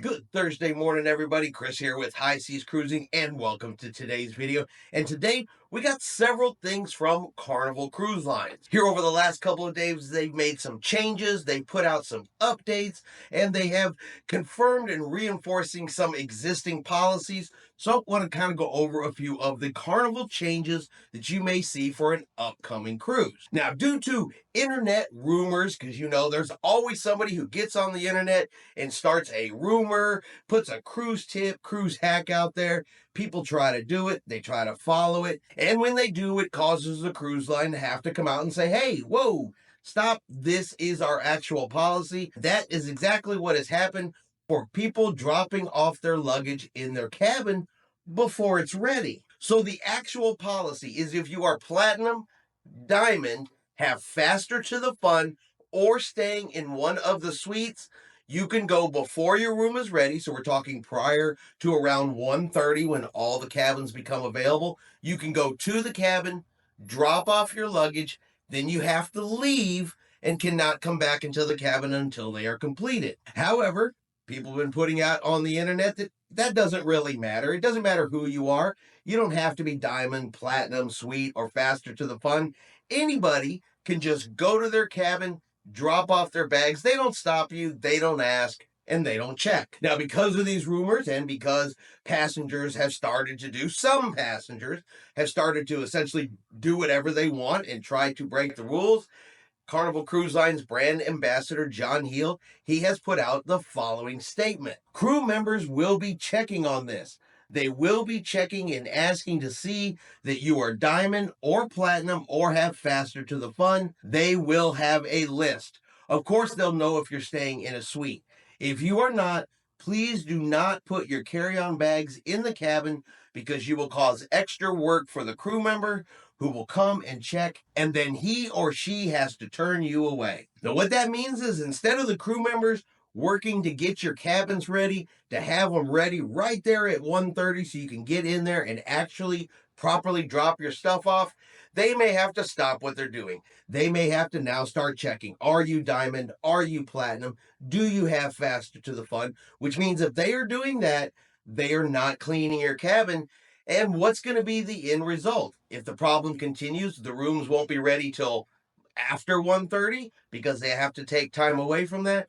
Good Thursday morning, everybody. Chris here with High Seas Cruising, and welcome to today's video. And today we got several things from Carnival Cruise Lines. Here over the last couple of days, they've made some changes, they put out some updates, and they have confirmed and reinforcing some existing policies. So I want to kind of go over a few of the Carnival changes that you may see for an upcoming cruise. Now, due to internet rumors, because there's always somebody who gets on the internet and starts a rumor, puts a cruise tip, cruise hack out there. People try to do it, they try to follow it, and when they do, it causes the cruise line to have to come out and say, hey, whoa, stop, this is our actual policy. That is exactly what has happened for people dropping off their luggage in their cabin before it's ready. So the actual policy is if you are platinum, diamond, have faster to the fun, or staying in one of the suites, you can go before your room is ready. So we're talking prior to around 1:30 when all the cabins become available. You can go to the cabin, drop off your luggage, then you have to leave and cannot come back into the cabin until they are completed. However, people have been putting out on the internet that that doesn't really matter. It doesn't matter who you are. You don't have to be diamond, platinum, sweet, or faster to the fun. Anybody can just go to their cabin, drop off their bags. They don't stop you, they don't ask, and they don't check. Now, because of these rumors and because some passengers have started to essentially do whatever they want and try to break the rules, Carnival Cruise Line's brand ambassador, John Heel, he has put out the following statement. Crew members will be checking on this. They will be checking and asking to see that you are diamond or platinum or have faster to the fun. They will have a list. Of course, they'll know if you're staying in a suite. If you are not, please do not put your carry-on bags in the cabin because you will cause extra work for the crew member who will come and check, and then he or she has to turn you away. Now, what that means is instead of the crew members working to get your cabins ready, to have them ready right there at 1:30 so you can get in there and actually properly drop your stuff off, they may have to stop what they're doing. They may have to now start checking. Are you diamond? Are you platinum? Do you have faster to the fun? Which means if they are doing that, they are not cleaning your cabin. And what's going to be the end result? If the problem continues, the rooms won't be ready till after 1:30 because they have to take time away from that.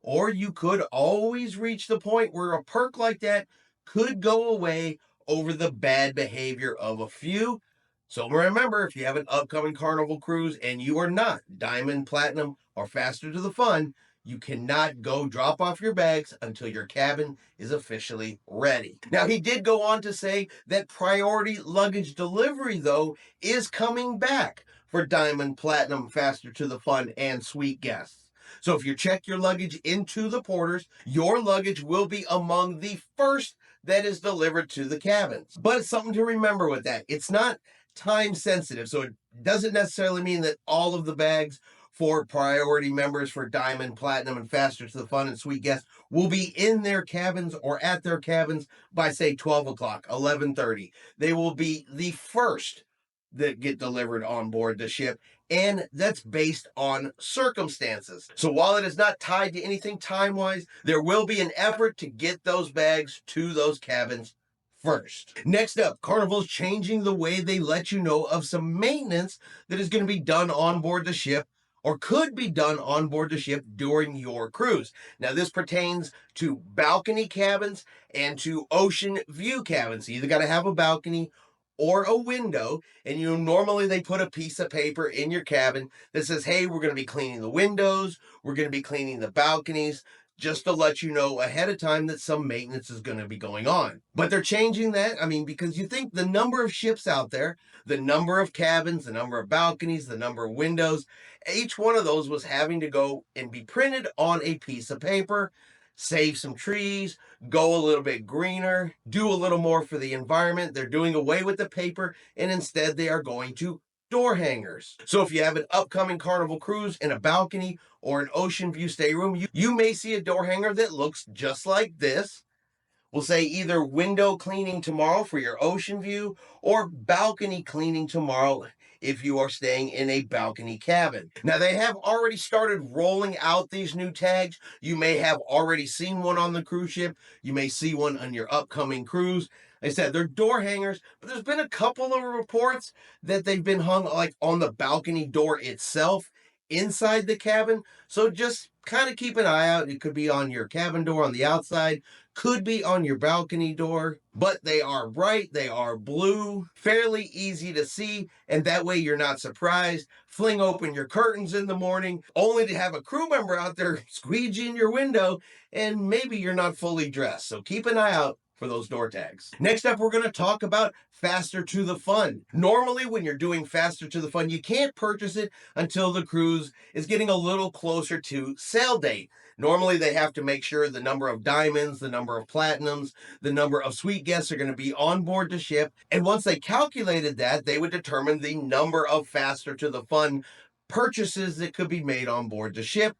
Or you could always reach the point where a perk like that could go away over the bad behavior of a few. So remember, if you have an upcoming Carnival cruise and you are not diamond, platinum, or faster to the fun, you cannot go drop off your bags until your cabin is officially ready. Now, he did go on to say that priority luggage delivery, though, is coming back for diamond, platinum, faster to the fun, and suite guests. So if you check your luggage into the porters, your luggage will be among the first that is delivered to the cabins. But it's something to remember with that. It's not time sensitive. So it doesn't necessarily mean that all of the bags for priority members for diamond, platinum, and faster to the fun and suite guests will be in their cabins or at their cabins by, say, 12 o'clock, 11:30. They will be the first that get delivered on board the ship, and that's based on circumstances. So while it is not tied to anything time-wise, there will be an effort to get those bags to those cabins first. Next up, Carnival's changing the way they let you know of some maintenance that is going to be done on board the ship or could be done on board the ship during your cruise. Now, this pertains to balcony cabins and to ocean view cabins. You either got to have a balcony or a window, and normally they put a piece of paper in your cabin that says, hey, we're going to be cleaning the windows, we're going to be cleaning the balconies, just to let you know ahead of time that some maintenance is going to be going on. But they're changing that, because you think the number of ships out there, the number of cabins, the number of balconies, the number of windows, each one of those was having to go and be printed on a piece of paper, save some trees, go a little bit greener, do a little more for the environment. They're doing away with the paper, and instead they are going to door hangers. So if you have an upcoming Carnival cruise in a balcony or an ocean view stateroom, you may see a door hanger that looks just like this. We'll say either window cleaning tomorrow for your ocean view or balcony cleaning tomorrow if you are staying in a balcony cabin. Now, they have already started rolling out these new tags. You may have already seen one on the cruise ship. You may see one on your upcoming cruise. Like I said, they're door hangers, but there's been a couple of reports that they've been hung like on the balcony door itself inside the cabin. So just kind of keep an eye out. It could be on your cabin door on the outside, could be on your balcony door, but they are bright, they are blue, fairly easy to see, and that way you're not surprised. Fling open your curtains in the morning, only to have a crew member out there squeegeeing your window, and maybe you're not fully dressed. So keep an eye out for those door tags. Next up, we're going to talk about Faster to the Fun. Normally, when you're doing Faster to the Fun, you can't purchase it until the cruise is getting a little closer to sail date. Normally, they have to make sure the number of diamonds, the number of platinums, the number of suite guests are going to be on board the ship. And once they calculated that, they would determine the number of Faster to the Fun purchases that could be made on board the ship.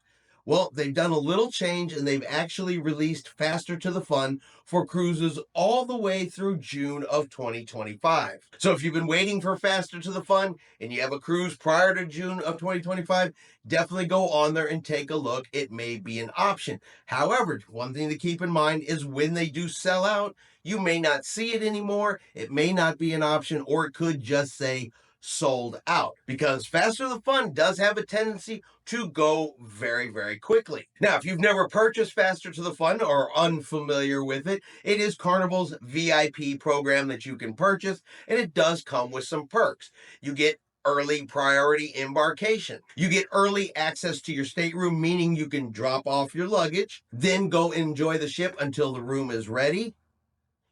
Well, they've done a little change and they've actually released Faster to the Fun for cruises all the way through June of 2025. So if you've been waiting for Faster to the Fun and you have a cruise prior to June of 2025, definitely go on there and take a look. It may be an option. However, one thing to keep in mind is when they do sell out, you may not see it anymore. It may not be an option, or it could just say sold out, because Faster to the Fun does have a tendency to go very, very quickly. Now, if you've never purchased Faster to the Fun or are unfamiliar with it, it is Carnival's VIP program that you can purchase, and it does come with some perks. You get early priority embarkation. You get early access to your stateroom, meaning you can drop off your luggage, then go enjoy the ship until the room is ready.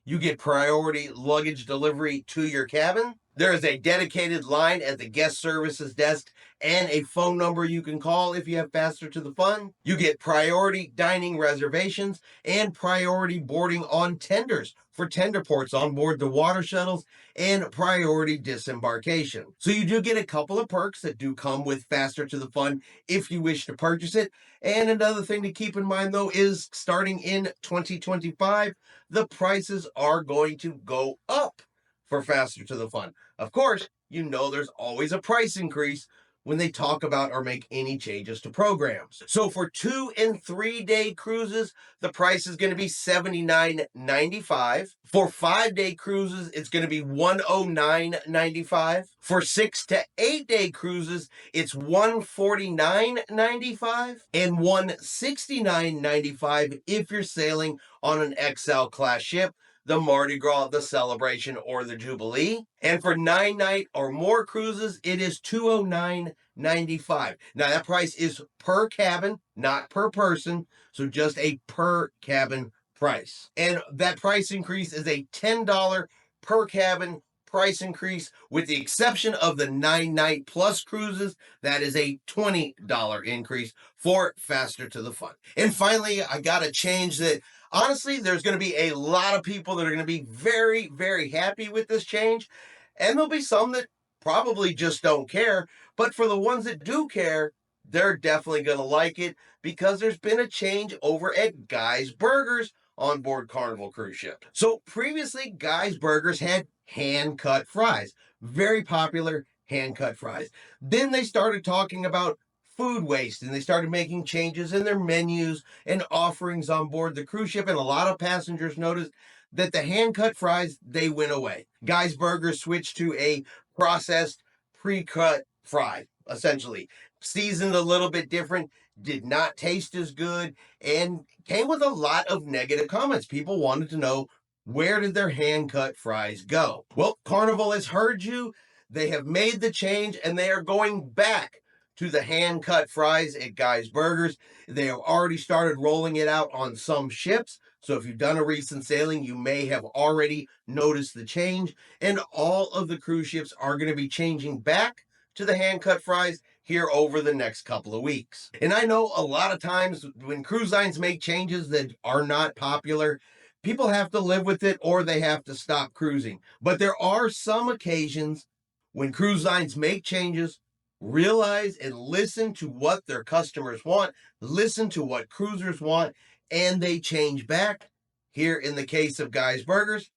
You get priority luggage delivery to your cabin. There is a dedicated line at the guest services desk and a phone number you can call if you have Faster to the Fun. You get priority dining reservations and priority boarding on tenders for tender ports on board the water shuttles, and priority disembarkation. So you do get a couple of perks that do come with Faster to the Fun if you wish to purchase it. And another thing to keep in mind, though, is starting in 2025, the prices are going to go up for Faster to the Fun. Of course, you know there's always a price increase when they talk about or make any changes to programs. So for 2 and 3 day cruises, the price is going to be $79.95. For 5 day cruises, it's going to be $109.95. For 6 to 8 day cruises, it's $149.95 and $169.95 if you're sailing on an XL class ship, the Mardi Gras, the Celebration, or the Jubilee. And for 9-night or more cruises, it is $209.95. Now, that price is per cabin, not per person, so just a per cabin price. And that price increase is a $10 per cabin price increase, with the exception of the 9-night plus cruises. That is a $20 increase for Faster to the Fun. And finally, I got a change that honestly, there's going to be a lot of people that are going to be very, very happy with this change. And there'll be some that probably just don't care. But for the ones that do care, they're definitely going to like it, because there's been a change over at Guy's Burgers on board Carnival Cruise Ship. So previously, Guy's Burgers had hand-cut fries. Very popular hand-cut fries. Then they started talking about food waste, and they started making changes in their menus and offerings on board the cruise ship, and a lot of passengers noticed that the hand-cut fries, they went away. Guy's Burgers switched to a processed, pre-cut fry, essentially. Seasoned a little bit different, did not taste as good, and came with a lot of negative comments. People wanted to know, where did their hand-cut fries go? Well, Carnival has heard you. They have made the change, and they are going back to the hand-cut fries at Guy's Burgers. They have already started rolling it out on some ships. So if you've done a recent sailing, you may have already noticed the change. And all of the cruise ships are going to be changing back to the hand-cut fries here over the next couple of weeks. And I know a lot of times when cruise lines make changes that are not popular, people have to live with it or they have to stop cruising. But there are some occasions when cruise lines make changes, realize and listen to what their customers want, listen to what cruisers want, and they change back. Here in the case of Guy's Burgers,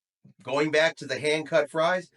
going back to the hand-cut fries,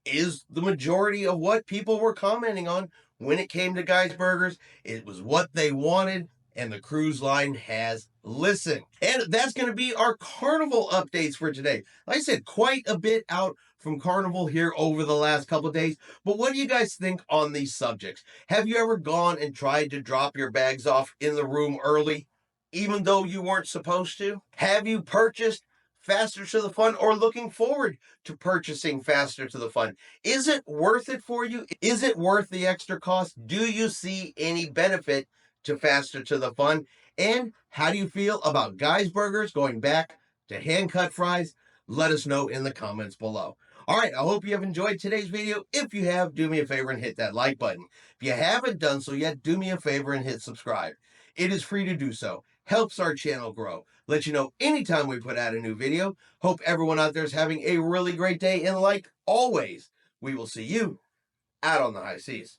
is the majority of what people were commenting on when it came to Guy's Burgers. It was what they wanted, and the cruise line has listened. And that's going to be our Carnival updates for today. Like I said, quite a bit out from Carnival here over the last couple of days. But what do you guys think on these subjects? Have you ever gone and tried to drop your bags off in the room early, even though you weren't supposed to? Have you purchased Faster to the Fun or looking forward to purchasing Faster to the Fun? Is it worth it for you? Is it worth the extra cost? Do you see any benefit to Faster to the Fun? And how do you feel about Guy's Burgers going back to hand-cut fries? Let us know in the comments below. All right, I hope you have enjoyed today's video. If you have, do me a favor and hit that like button. If you haven't done so yet, do me a favor and hit subscribe. It is free to do so. Helps our channel grow. Let you know anytime we put out a new video. Hope everyone out there is having a really great day. And like always, we will see you out on the high seas.